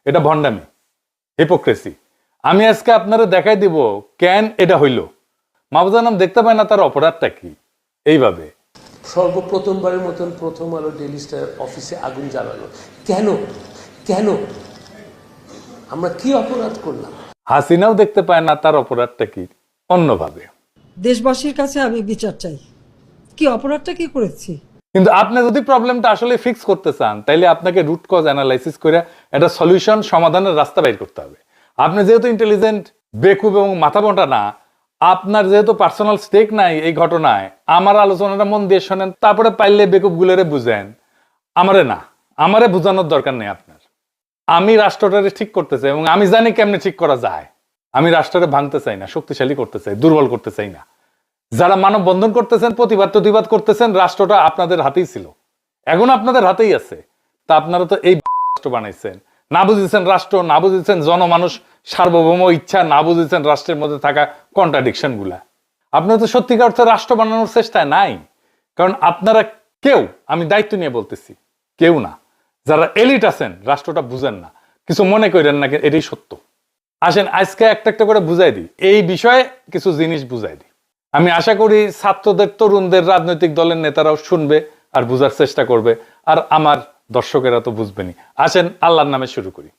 এটা ভণ্ডামি, হিপোক্রেসি। আমি আজকে আপনারা দেখাই দিব কেন এটা হইল। মাহফুজা আনাম দেখতে পায় না তার অপরাধটা কি। এইভাবে সর্বপ্রথমবারের মতন প্রথম আলো ডেইলি স্টার অফিসে আগুন জ্বালালো কেন? কেন? আমরা কি অপরাধ করলাম? হাসিনাও দেখতে পায় না তার অপরাধটা কি। অন্যভাবে দেশবাসীর কাছে আমি বিচার চাই, কি অপরাধটা কি করেছি। কিন্তু আপনি যদি প্রবলেমটা আসলে ফিক্স করতে চান, তাইলে আপনাকে রুট কজ অ্যানালাইসিস করে একটা সলিউশন, সমাধানের রাস্তা বের করতে হবে। আপনি যেহেতু ইন্টেলিজেন্ট, বেকুব এবং মাথা মোটা না, আপনার যেহেতু পার্সোনাল স্টেক নাই এই ঘটনায়, আমার আলোচনাটা মন দিয়ে শোনেন, তারপরে পাইলে বেকুব গুলোরে বুঝেন। আমারে বুঝানোর দরকার নেই আপনার। আমি রাষ্ট্রটারে ঠিক করতে চাই এবং আমি জানি কেমনে ঠিক করা যায়। আমি রাষ্ট্রটা ভাঙতে চাই না, শক্তিশালী করতে চাই, দুর্বল করতে চাই না। যারা মানববন্ধন করতেছেন, প্রতিবাদ করতেছেন, রাষ্ট্রটা আপনাদের হাতেই ছিল, এখন আপনাদের হাতেই আছে। তা আপনারা তো এই রাষ্ট্র বানাইছেন, না বুঝেছেন রাষ্ট্র, না বুঝেছেন জনমানুষ সার্বভৌম ইচ্ছা, না বুঝেছেন রাষ্ট্রের মধ্যে থাকা কন্ট্রাডিকশন গুলা। আপনারা তো সত্যিকার অর্থে রাষ্ট্র বানানোর চেষ্টায় নাই। কারণ আপনারা কেউ, আমি দায়িত্ব নিয়ে বলতেছি, কেউ না, যারা এলিট আছেন রাষ্ট্রটা বুঝেন না। কিছু মনে করেন না, এটাই সত্য। আসেন আজকে একটা একটা করে বুঝাই দিই, এই বিষয়ে কিছু জিনিস বুঝাই দিই। আমি আশা করি ছাত্রদের, তরুণদের, রাজনৈতিক দলের নেতারাও শুনবে আর বুঝার চেষ্টা করবে, আর আমার দর্শকেরা তো বুঝবেনি। আসেন আল্লাহর নামে শুরু করি।